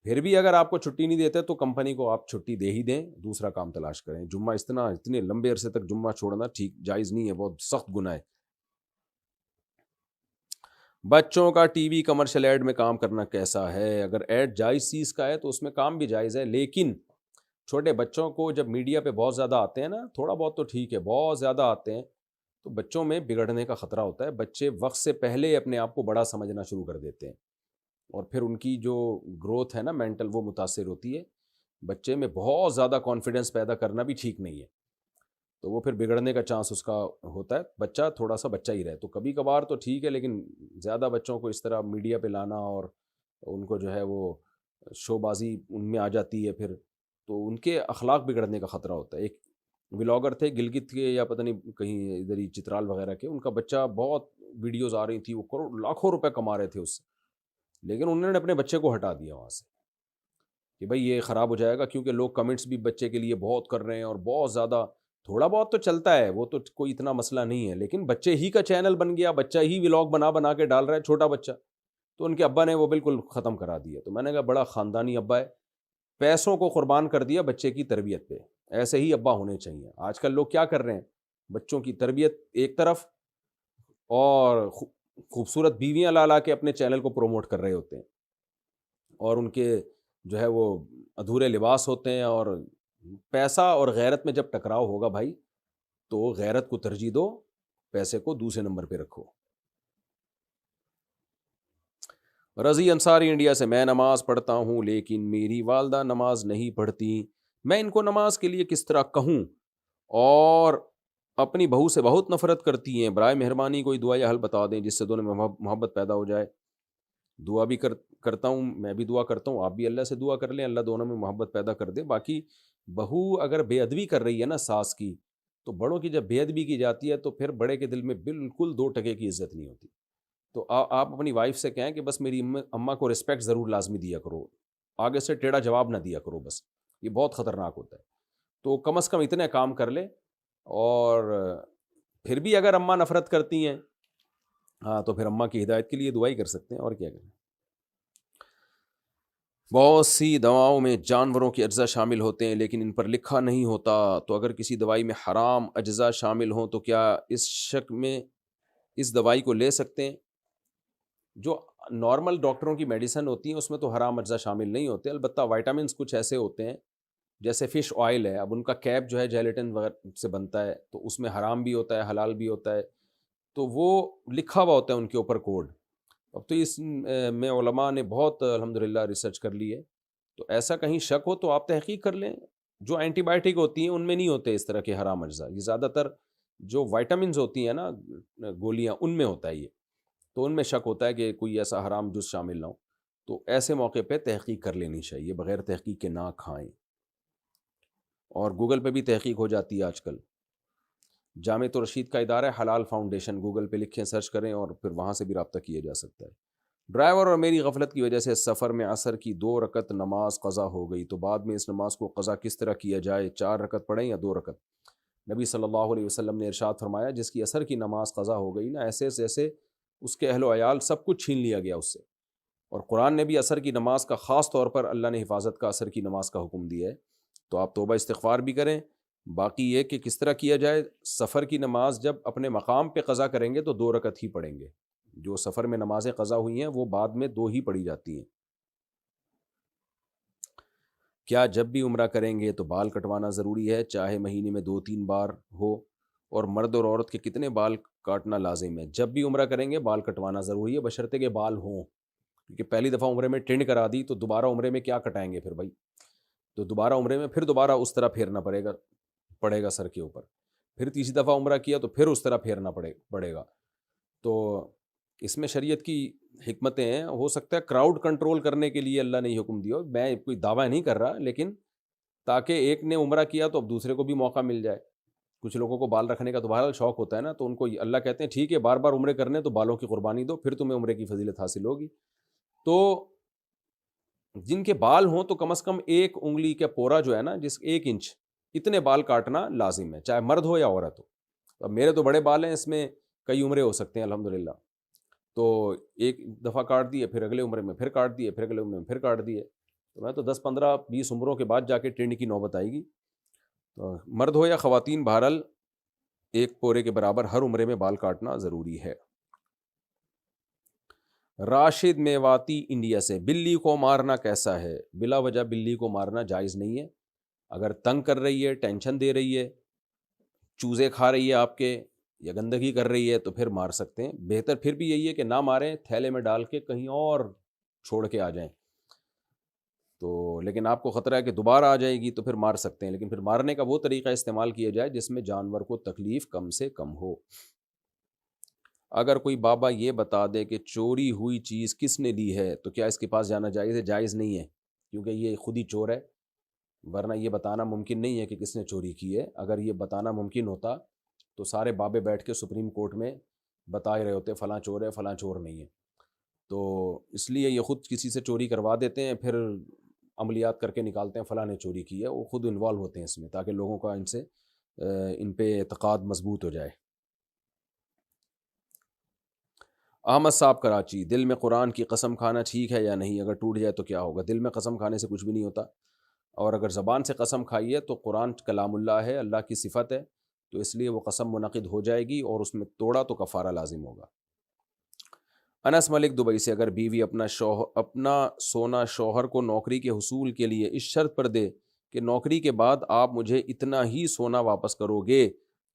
Speaker 1: پھر بھی اگر آپ کو چھٹی نہیں دیتے تو کمپنی کو آپ چھٹی دے ہی دیں، دوسرا کام تلاش کریں. جمعہ اتنے لمبے عرصے تک جمعہ چھوڑنا ٹھیک جائز نہیں ہے، بہت سخت گناہ ہے. بچوں کا ٹی وی کمرشل ایڈ میں کام کرنا کیسا ہے؟ اگر ایڈ جائز چیز کا ہے تو اس میں کام بھی جائز ہے، لیکن چھوٹے بچوں کو جب میڈیا پہ بہت زیادہ آتے ہیں نا، تھوڑا بہت تو ٹھیک ہے، بہت زیادہ آتے ہیں تو بچوں میں بگڑنے کا خطرہ ہوتا ہے. بچے وقت سے پہلے اپنے آپ کو بڑا سمجھنا شروع کر دیتے ہیں، اور پھر ان کی جو گروتھ ہے نا مینٹل، وہ متاثر ہوتی ہے. بچے میں بہت زیادہ کانفیڈنس پیدا کرنا بھی ٹھیک نہیں ہے، تو وہ پھر بگڑنے کا چانس اس کا ہوتا ہے. بچہ تھوڑا سا بچہ ہی رہے تو کبھی کبھار تو ٹھیک ہے، لیکن زیادہ بچوں کو اس طرح میڈیا پہ لانا اور ان کو جو ہے وہ شو بازی ان میں آ جاتی ہے، پھر تو ان کے اخلاق بگڑنے کا خطرہ ہوتا ہے. ایک ولاگر تھے گلگت کے یا پتہ نہیں کہیں ادھر ہی چترال وغیرہ کے، ان کا بچہ بہت ویڈیوز آ رہی تھی، وہ لاکھوں روپے کما رہے تھے اس سے، لیکن انہوں نے اپنے بچے کو ہٹا دیا وہاں سے کہ بھائی یہ خراب ہو جائے گا، کیونکہ لوگ کمنٹس بھی بچے کے لیے بہت کر رہے ہیں اور بہت زیادہ. تھوڑا بہت تو چلتا ہے، وہ تو کوئی اتنا مسئلہ نہیں ہے، لیکن بچے ہی کا چینل بن گیا، بچہ ہی ولاگ بنا کے ڈال رہا ہے، چھوٹا بچہ، تو ان کے ابا نے وہ بالکل ختم کرا دیا. تو میں نے کہا بڑا خاندانی ابا ہے، پیسوں کو قربان کر دیا بچے کی تربیت پہ. ایسے ہی ابا ہونے چاہیے. آج کل لوگ کیا کر رہے ہیں، بچوں کی تربیت ایک طرف اور خوبصورت بیویاں لا کے اپنے چینل کو پروموٹ کر رہے ہوتے ہیں، اور ان کے جو ہے وہ ادھورے لباس ہوتے ہیں. اور پیسہ اور غیرت میں جب ٹکراؤ ہوگا بھائی تو غیرت کو ترجیح دو، پیسے کو دوسرے نمبر پہ رکھو. رضی انصاری انڈیا سے، میں نماز پڑھتا ہوں لیکن میری والدہ نماز نہیں پڑھتی، میں ان کو نماز کے لیے کس طرح کہوں؟ اور اپنی بہو سے بہت نفرت کرتی ہیں، برائے مہربانی کوئی دعا یا حل بتا دیں جس سے دونوں میں محبت پیدا ہو جائے. دعا بھی کرتا ہوں، میں بھی دعا کرتا ہوں، آپ بھی اللہ سے دعا کر لیں، اللہ دونوں میں محبت پیدا کر دے. باقی بہو اگر بے ادبی کر رہی ہے نا ساس کی، تو بڑوں کی جب بے ادبی کی جاتی ہے تو پھر بڑے کے دل میں بالکل 2 ٹکے کی عزت نہیں ہوتی. تو آپ اپنی وائف سے کہیں کہ بس میری اماں کو رسپیکٹ ضرور لازمی دیا کرو، آگے سے ٹیڑھا جواب نہ دیا کرو، بس یہ بہت خطرناک ہوتا ہے. تو کم از کم اتنے کام کر لے. اور پھر بھی اگر اماں نفرت کرتی ہیں ہاں تو پھر اماں کی ہدایت کے لیے دعائی کر سکتے ہیں، اور کیا کریں. بہت سی دواؤں میں جانوروں کے اجزاء شامل ہوتے ہیں لیکن ان پر لکھا نہیں ہوتا، تو اگر کسی دوائی میں حرام اجزاء شامل ہوں تو کیا اس شک میں اس دوائی کو لے سکتے ہیں؟ جو نارمل ڈاکٹروں کی میڈیسن ہوتی ہیں اس میں تو حرام اجزاء شامل نہیں ہوتے، البتہ وائٹامنس کچھ ایسے ہوتے ہیں جیسے فش آئل ہے، اب ان کا کیپ جو ہے جیلیٹن وغیرہ سے بنتا ہے، تو اس میں حرام بھی ہوتا ہے حلال بھی ہوتا ہے، تو وہ لکھا ہوا ہوتا ہے ان کے اوپر کوڈ۔ اب تو اس میں علماء نے بہت الحمدللہ ریسرچ کر لی ہے، تو ایسا کہیں شک ہو تو آپ تحقیق کر لیں۔ جو اینٹی بائیوٹک ہوتی ہیں ان میں نہیں ہوتے اس طرح کے حرام اجزاء، یہ زیادہ تر جو وائٹامنز ہوتی ہیں نا گولیاں، ان میں ہوتا ہے یہ، تو ان میں شک ہوتا ہے کہ کوئی ایسا حرام جز شامل نہ ہو، تو ایسے موقع پہ تحقیق کر لینی چاہیے، بغیر تحقیق کے نہ کھائیں۔ اور گوگل پہ بھی تحقیق ہو جاتی ہے آج کل، جامع رشید کا ادارہ ہے حلال فاؤنڈیشن، گوگل پہ لکھیں سرچ کریں اور پھر وہاں سے بھی رابطہ کیا جا سکتا ہے۔ ڈرائیور اور میری غفلت کی وجہ سے سفر میں عصر کی 2 رکعت نماز قضا ہو گئی، تو بعد میں اس نماز کو قضا کس طرح کیا جائے؟ 4 رکعت پڑھیں یا 2 رکعت؟ نبی صلی اللہ علیہ وسلم نے ارشاد فرمایا جس کی عصر کی نماز قضا ہو گئی نا، ایسے جیسے اس کے اہل و عیال سب کچھ چھین لیا گیا اس سے۔ اور قرآن نے بھی عصر کی نماز کا خاص طور پر اللہ نے حفاظت کا عصر کی نماز کا حکم دیا ہے، تو آپ توبہ استغفار بھی کریں۔ باقی یہ کہ کس طرح کیا جائے، سفر کی نماز جب اپنے مقام پہ قضا کریں گے تو 2 رکعت ہی پڑھیں گے، جو سفر میں نمازیں قضا ہوئی ہیں وہ بعد میں 2 ہی پڑھی جاتی ہیں۔ کیا جب بھی عمرہ کریں گے تو بال کٹوانا ضروری ہے، چاہے مہینے میں 2-3 بار ہو؟ اور مرد اور عورت کے کتنے بال کاٹنا لازم ہے؟ جب بھی عمرہ کریں گے بال کٹوانا ضروری ہے، بشرطے کہ بال ہوں، کیونکہ پہلی دفعہ عمرے میں ٹرینڈ کرا دی تو دوبارہ عمرے میں کیا کٹائیں گے پھر بھائی، تو دوبارہ عمرے میں پھر دوبارہ اس طرح پھیرنا پڑے گا سر کے اوپر، پھر تیسری دفعہ عمرہ کیا تو پھر اس طرح پھیرنا پڑے گا۔ تو اس میں شریعت کی حکمتیں ہیں، ہو سکتا ہے کراؤڈ کنٹرول کرنے کے لیے اللہ نے یہ حکم دیا، میں کوئی دعویٰ نہیں کر رہا، لیکن تاکہ ایک نے عمرہ کیا تو اب دوسرے کو بھی موقع مل جائے۔ کچھ لوگوں کو بال رکھنے کا تو بہرحال شوق ہوتا ہے نا، تو ان کو اللہ کہتے ہیں ٹھیک ہے بار بار عمرے کرنے تو بالوں کی قربانی دو، پھر تمہیں عمرے کی فضیلت حاصل ہوگی۔ تو جن کے بال ہوں تو کم از کم 1 انگلی کا پورا جو ہے نا، جس 1 انچ اتنے بال کاٹنا لازم ہے، چاہے مرد ہو یا عورت ہو۔ اب میرے تو بڑے بال ہیں، اس میں کئی عمرے ہو سکتے ہیں الحمدللہ، تو ایک دفعہ کاٹ دیے، پھر اگلے عمرے میں پھر کاٹ دیے، پھر اگلے عمرے میں پھر کاٹ دیے، تو میں تو 10-15-20 عمروں کے بعد جا کے ٹرینڈ کی نوبت آئے گی۔ تو مرد ہو یا خواتین، بہرحال 1 پورے کے برابر ہر عمرے میں بال کاٹنا ضروری ہے۔ راشد میواتی انڈیا سے، بلی کو مارنا کیسا ہے؟ بلا وجہ بلی کو مارنا جائز نہیں ہے، اگر تنگ کر رہی ہے، ٹینشن دے رہی ہے، چوزے کھا رہی ہے آپ کے، یا گندگی کر رہی ہے تو پھر مار سکتے ہیں، بہتر پھر بھی یہی ہے کہ نہ ماریں، تھیلے میں ڈال کے کہیں اور چھوڑ کے آ جائیں، تو لیکن آپ کو خطرہ ہے کہ دوبارہ آ جائے گی تو پھر مار سکتے ہیں، لیکن پھر مارنے کا وہ طریقہ استعمال کیا جائے جس میں جانور کو تکلیف کم سے کم ہو۔ اگر کوئی بابا یہ بتا دے کہ چوری ہوئی چیز کس نے لی ہے تو کیا اس کے پاس جانا جائز ہے؟ جائز نہیں ہے، کیونکہ یہ خود ہی چور ہے، ورنہ یہ بتانا ممکن نہیں ہے کہ کس نے چوری کی ہے۔ اگر یہ بتانا ممکن ہوتا تو سارے بابے بیٹھ کے سپریم کورٹ میں بتا ہی رہے ہوتے فلاں چور ہے فلاں چور نہیں ہے، تو اس لیے یہ خود کسی سے چوری کروا دیتے ہیں، پھر عملیات کر کے نکالتے ہیں فلاں نے چوری کی ہے، وہ خود انوالو ہوتے ہیں اس میں، تاکہ لوگوں کا ان پہ اعتقاد مضبوط ہو جائے۔ احمد صاحب کراچی، دل میں قرآن کی قسم کھانا ٹھیک ہے یا نہیں؟ اگر ٹوٹ جائے تو کیا ہوگا؟ دل میں قسم کھانے سے کچھ بھی نہیں ہوتا، اور اگر زبان سے قسم کھائی ہے تو قرآن کلام اللہ ہے، اللہ کی صفت ہے، تو اس لیے وہ قسم منعقد ہو جائے گی، اور اس میں توڑا تو کفارہ لازم ہوگا۔ انس ملک دبئی سے، اگر بیوی اپنا سونا شوہر کو نوکری کے حصول کے لیے اس شرط پر دے کہ نوکری کے بعد آپ مجھے اتنا ہی سونا واپس کرو گے،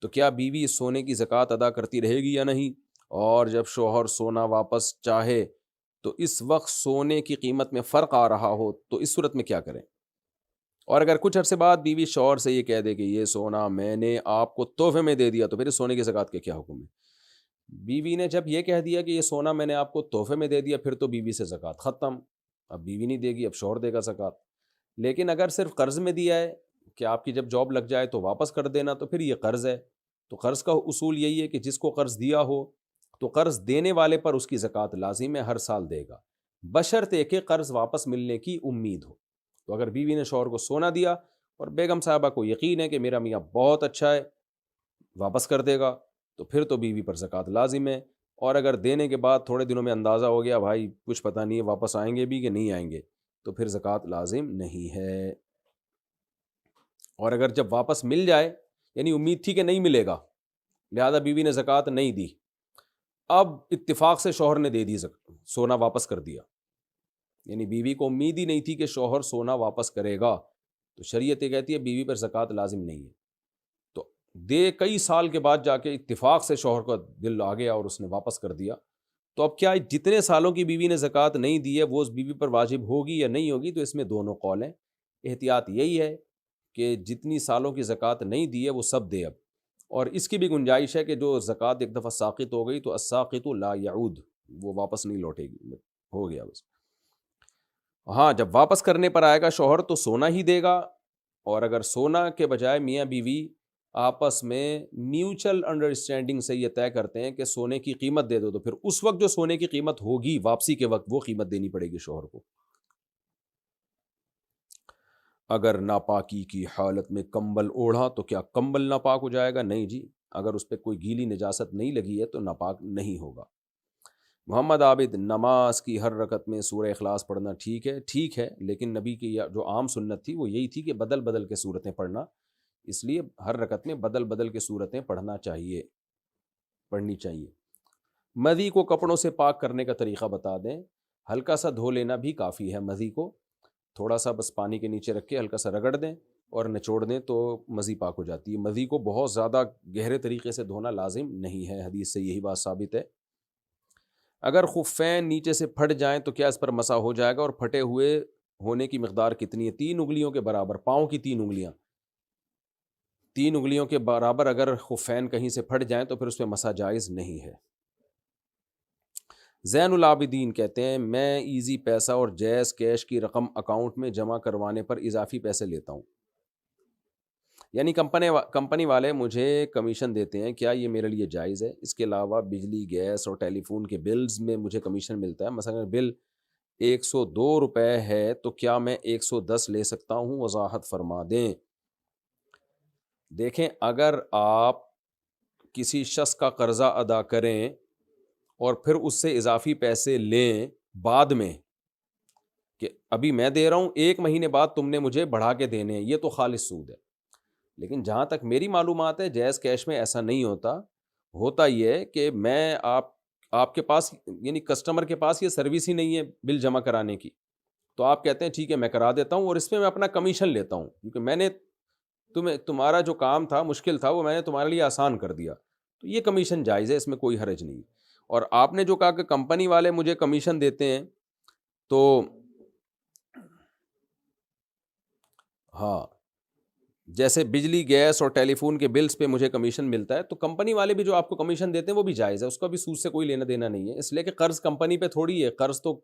Speaker 1: تو کیا بیوی اس سونے کی زکوٰۃ ادا کرتی رہے گی یا نہیں؟ اور جب شوہر سونا واپس چاہے تو اس وقت سونے کی قیمت میں فرق آ رہا ہو تو اس صورت میں کیا کریں؟ اور اگر کچھ عرصے بعد بیوی شوہر سے یہ کہہ دے کہ یہ سونا میں نے آپ کو تحفے میں دے دیا، تو پھر اس سونے کی زکوٰۃ کے کیا حکم ہے؟ بیوی نے جب یہ کہہ دیا کہ یہ سونا میں نے آپ کو تحفے میں دے دیا، پھر تو بیوی سے زکوٰۃ ختم، اب بیوی نہیں دے گی، اب شوہر دے گا زکوٰۃ۔ لیکن اگر صرف قرض میں دیا ہے کہ آپ کی جب جاب لگ جائے تو واپس کر دینا، تو پھر یہ قرض ہے، تو قرض کا اصول یہی ہے کہ جس کو قرض دیا ہو تو قرض دینے والے پر اس کی زکوٰۃ لازم ہے، ہر سال دے گا، بشرطے کہ قرض واپس ملنے کی امید ہو۔ تو اگر بیوی نے شوہر کو سونا دیا اور بیگم صاحبہ کو یقین ہے کہ میرا میاں بہت اچھا ہے، واپس کر دے گا، تو پھر تو بیوی پر زکوٰۃ لازم ہے۔ اور اگر دینے کے بعد تھوڑے دنوں میں اندازہ ہو گیا بھائی کچھ پتہ نہیں ہے واپس آئیں گے بھی کہ نہیں آئیں گے، تو پھر زکوٰۃ لازم نہیں ہے. اور اگر جب واپس مل جائے، یعنی امید تھی کہ نہیں ملے گا، لہذا بیوی نے زکوٰۃ نہیں دی، اب اتفاق سے شوہر نے دے دی، سونا واپس کر دیا، یعنی بیوی کو امید ہی نہیں تھی کہ شوہر سونا واپس کرے گا، تو شریعت یہ کہتی ہے بیوی پر زکوٰۃ لازم نہیں ہے. تو کئی سال کے بعد جا کے اتفاق سے شوہر کا دل آ گیا اور اس نے واپس کر دیا، تو اب کیا جتنے سالوں کی بیوی نے زکوٰۃ نہیں دی ہے وہ اس بیوی پر واجب ہوگی یا نہیں ہوگی؟ تو اس میں دونوں قول ہیں. احتیاط یہی ہے کہ جتنی سالوں کی زکوٰۃ نہیں دی ہے وہ سب دے اب، اور اس کی بھی گنجائش ہے کہ جو زکوٰۃ ایک دفعہ ساقط ہو گئی تو الساقط لا یعود، وہ واپس نہیں لوٹے گی، ہو گیا بس. ہاں جب واپس کرنے پر آئے گا شوہر تو سونا ہی دے گا، اور اگر سونا کے بجائے میاں بیوی آپس میں میوچل انڈرسٹینڈنگ سے یہ طے کرتے ہیں کہ سونے کی قیمت دے دو، تو پھر اس وقت جو سونے کی قیمت ہوگی واپسی کے وقت وہ قیمت دینی پڑے گی شوہر کو. اگر ناپاکی کی حالت میں کمبل اوڑھا تو کیا کمبل ناپاک ہو جائے گا؟ نہیں جی، اگر اس پہ کوئی گیلی نجاست نہیں لگی ہے تو ناپاک نہیں ہوگا. محمد عابد، نماز کی ہر رکعت میں سورہ اخلاص پڑھنا ٹھیک ہے، لیکن نبی کی جو عام سنت تھی وہ یہی تھی کہ بدل بدل کے سورتیں پڑھنا، اس لیے ہر رکعت میں بدل بدل کے سورتیں پڑھنی چاہیے. مذی کو کپڑوں سے پاک کرنے کا طریقہ بتا دیں. ہلکا سا دھو لینا بھی کافی ہے. مذی کو تھوڑا سا بس پانی کے نیچے رکھ کے ہلکا سا رگڑ دیں اور نچوڑ دیں تو مذی پاک ہو جاتی ہے. مذی کو بہت زیادہ گہرے طریقے سے دھونا لازم نہیں ہے، حدیث سے یہی بات ثابت ہے. اگر خفین نیچے سے پھٹ جائیں تو کیا اس پر مسح ہو جائے گا؟ اور پھٹے ہوئے ہونے کی مقدار کتنی ہے؟ 3 انگلیوں کے برابر. پاؤں کی 3 انگلیاں، 3 انگلیوں کے برابر اگر خفین کہیں سے پھٹ جائیں تو پھر اس پہ مسح جائز نہیں ہے. زین العابدین کہتے ہیں میں ایزی پیسہ اور جیز کیش کی رقم اکاؤنٹ میں جمع کروانے پر اضافی پیسے لیتا ہوں، یعنی کمپنی والے مجھے کمیشن دیتے ہیں، کیا یہ میرے لیے جائز ہے؟ اس کے علاوہ بجلی، گیس اور ٹیلی فون کے بلز میں مجھے کمیشن ملتا ہے. مثلا بل 102 روپے ہے تو کیا میں 110 لے سکتا ہوں؟ وضاحت فرما دیں. دیکھیں، اگر آپ کسی شخص کا قرضہ ادا کریں اور پھر اس سے اضافی پیسے لیں بعد میں کہ ابھی میں دے رہا ہوں، 1 مہینے بعد تم نے مجھے بڑھا کے دینے ہیں، یہ تو خالص سود ہے. لیکن جہاں تک میری معلومات ہے جیز کیش میں ایسا نہیں ہوتا یہ ہے کہ میں آپ کے پاس، یعنی کسٹمر کے پاس یہ سروس ہی نہیں ہے بل جمع کرانے کی، تو آپ کہتے ہیں ٹھیک ہے میں کرا دیتا ہوں اور اس میں اپنا کمیشن لیتا ہوں، کیونکہ میں نے تمہارا جو کام تھا، مشکل تھا، وہ میں نے تمہارے لیے آسان کر دیا، تو یہ کمیشن جائز ہے، اس میں کوئی حرج نہیں. اور آپ نے جو کہا کہ کمپنی والے مجھے کمیشن دیتے ہیں، تو ہاں جیسے بجلی، گیس اور ٹیلی فون کے بلز پہ مجھے کمیشن ملتا ہے، تو کمپنی والے بھی جو آپ کو کمیشن دیتے ہیں وہ بھی جائز ہے، اس کا بھی سود سے کوئی لینا دینا نہیں ہے. اس لیے کہ قرض کمپنی پہ تھوڑی ہے، قرض تو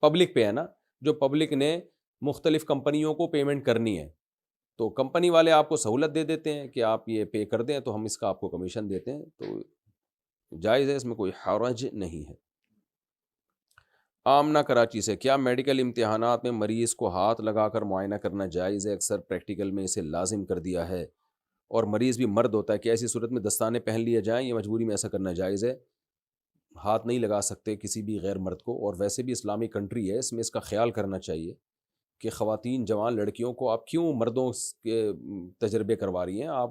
Speaker 1: پبلک پہ ہے نا، جو پبلک نے مختلف کمپنیوں کو پیمنٹ کرنی ہے، تو کمپنی والے آپ کو سہولت دے دیتے ہیں کہ آپ یہ پے کر دیں تو ہم اس کا آپ کو کمیشن دیتے ہیں، تو جائز ہے، اس میں کوئی حرج نہیں ہے. آمنہ کراچی سے، کیا میڈیکل امتحانات میں مریض کو ہاتھ لگا کر معائنہ کرنا جائز ہے؟ اکثر پریکٹیکل میں اسے لازم کر دیا ہے اور مریض بھی مرد ہوتا ہے، کہ ایسی صورت میں دستانے پہن لیے جائیں، یہ مجبوری میں ایسا کرنا جائز ہے؟ ہاتھ نہیں لگا سکتے کسی بھی غیر مرد کو، اور ویسے بھی اسلامی کنٹری ہے، اس میں اس کا خیال کرنا چاہیے کہ خواتین جوان لڑکیوں کو آپ کیوں مردوں کے تجربے کروا رہی ہیں؟ آپ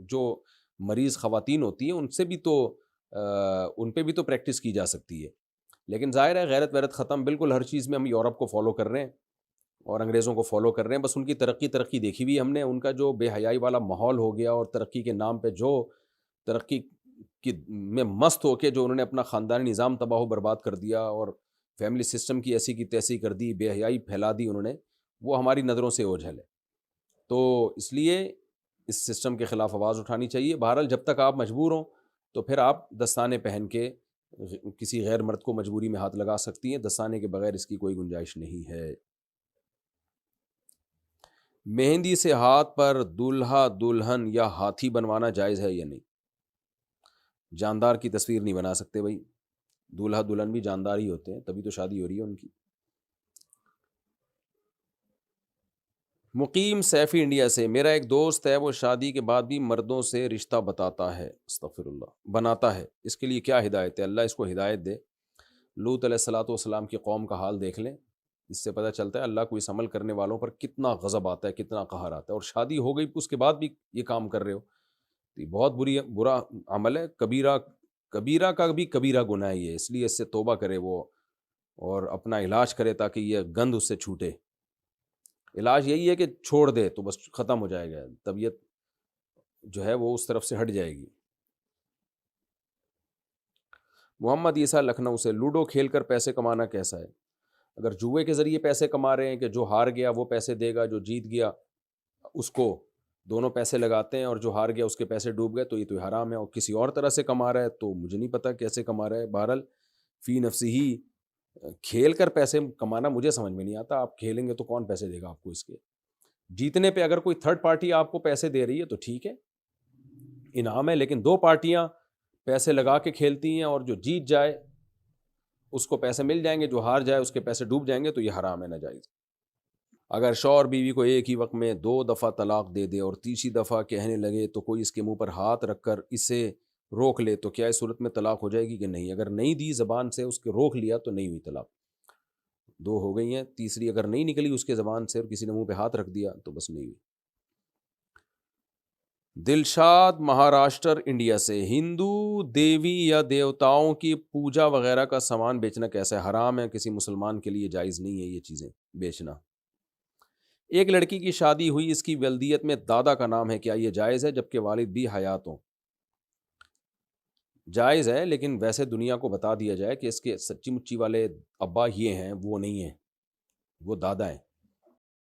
Speaker 1: جو مریض خواتین ہوتی ہیں ان سے بھی تو ان پہ بھی تو پریکٹس کی جا سکتی ہے. لیکن ظاہر ہے غیرت ویرت ختم، بالکل ہر چیز میں ہم یورپ کو فالو کر رہے ہیں اور انگریزوں کو فالو کر رہے ہیں، بس ان کی ترقی دیکھی ہوئی ہم نے، ان کا جو بے حیائی والا ماحول ہو گیا اور ترقی کے نام پہ جو ترقی کی میں مست ہو کے جو انہوں نے اپنا خاندانی نظام تباہ و برباد کر دیا اور فیملی سسٹم کی ایسی کی تیسی کر دی، بے حیائی پھیلا دی انہوں نے، وہ ہماری نظروں سے اوجھل ہے. تو اس لیے اس سسٹم کے خلاف آواز اٹھانی چاہیے. بہرحال جب تک آپ مجبور ہوں تو پھر آپ دستانے پہن کے کسی غیر مرد کو مجبوری میں ہاتھ لگا سکتی ہیں، دستانے کے بغیر اس کی کوئی گنجائش نہیں ہے. مہندی سے ہاتھ پر دولہا دلہن یا ہاتھی بنوانا جائز ہے یا نہیں؟ جاندار کی تصویر نہیں بنا سکتے بھائی، دولہا دلہن بھی جاندار ہی ہوتے ہیں، تبھی تو شادی ہو رہی ہے ان کی. مقیم سیفی انڈیا سے، میرا ایک دوست ہے وہ شادی کے بعد بھی مردوں سے رشتہ بناتا ہے، اس کے لیے کیا ہدایت ہے؟ اللہ اس کو ہدایت دے. لوط علیہ الصلوۃ والسلام کی قوم کا حال دیکھ لیں، اس سے پتہ چلتا ہے اللہ کو اس عمل کرنے والوں پر کتنا غضب آتا ہے، کتنا قہر آتا ہے. اور شادی ہو گئی اس کے بعد بھی یہ کام کر رہے ہو تو یہ بہت برا عمل ہے. کبیرہ کا بھی کبیرہ گناہ ہے یہ، اس لیے اس سے توبہ کرے وہ اور اپنا علاج کرے تاکہ یہ گند اس سے چھوٹے. علاج یہی ہے کہ چھوڑ دے تو بس ختم ہو جائے گا، طبیعت جو ہے وہ اس طرف سے ہٹ جائے گی. محمد عیسیٰ لکھنؤ سے، لوڈو کھیل کر پیسے کمانا کیسا ہے؟ اگر جوئے کے ذریعے پیسے کما رہے ہیں کہ جو ہار گیا وہ پیسے دے گا، جو جیت گیا اس کو دونوں پیسے لگاتے ہیں، اور جو ہار گیا اس کے پیسے ڈوب گئے، تو یہ تو حرام ہے. اور کسی اور طرح سے کما رہا ہے تو مجھے نہیں پتا کیسے کما رہا ہے. بہرحال فی نفسی ہی کھیل کر پیسے کمانا مجھے سمجھ میں نہیں آتا. آپ کھیلیں گے تو کون پیسے دے گا آپ کو؟ اس کے جیتنے پہ اگر کوئی تھرڈ پارٹی آپ کو پیسے دے رہی ہے تو ٹھیک ہے، انعام ہے. لیکن دو پارٹیاں پیسے لگا کے کھیلتی ہیں اور جو جیت جائے اس کو پیسے مل جائیں گے، جو ہار جائے اس کے پیسے ڈوب جائیں گے، تو یہ حرام ہے، ناجائز. اگر شوہر بیوی کو ایک ہی وقت میں 2 دفعہ طلاق دے دے اور تیسری دفعہ کہنے لگے تو کوئی اس کے منہ پر ہاتھ رکھ کر اسے روک لے تو کیا اس صورت میں طلاق ہو جائے گی کہ نہیں؟ اگر نہیں دی زبان سے اس کے روک لیا تو نہیں ہوئی طلاق. 2 ہو گئی ہیں، تیسری اگر نہیں نکلی اس کے زبان سے اور کسی نے منہ پہ ہاتھ رکھ دیا تو بس نہیں ہوئی. دلشاد مہاراشٹر انڈیا سے، ہندو دیوی یا دیوتاؤں کی پوجا وغیرہ کا سامان بیچنا کیسا ہے؟ حرام ہے، کسی مسلمان کے لیے جائز نہیں ہے یہ چیزیں بیچنا. ایک لڑکی کی شادی ہوئی، اس کی ولدیت میں دادا کا نام ہے، کیا یہ جائز ہے جبکہ والد بھی حیات ہوں؟ جائز ہے، لیکن ویسے دنیا کو بتا دیا جائے کہ اس کے سچی مچی والے ابا یہ ہیں، وہ نہیں ہیں، وہ دادا ہیں.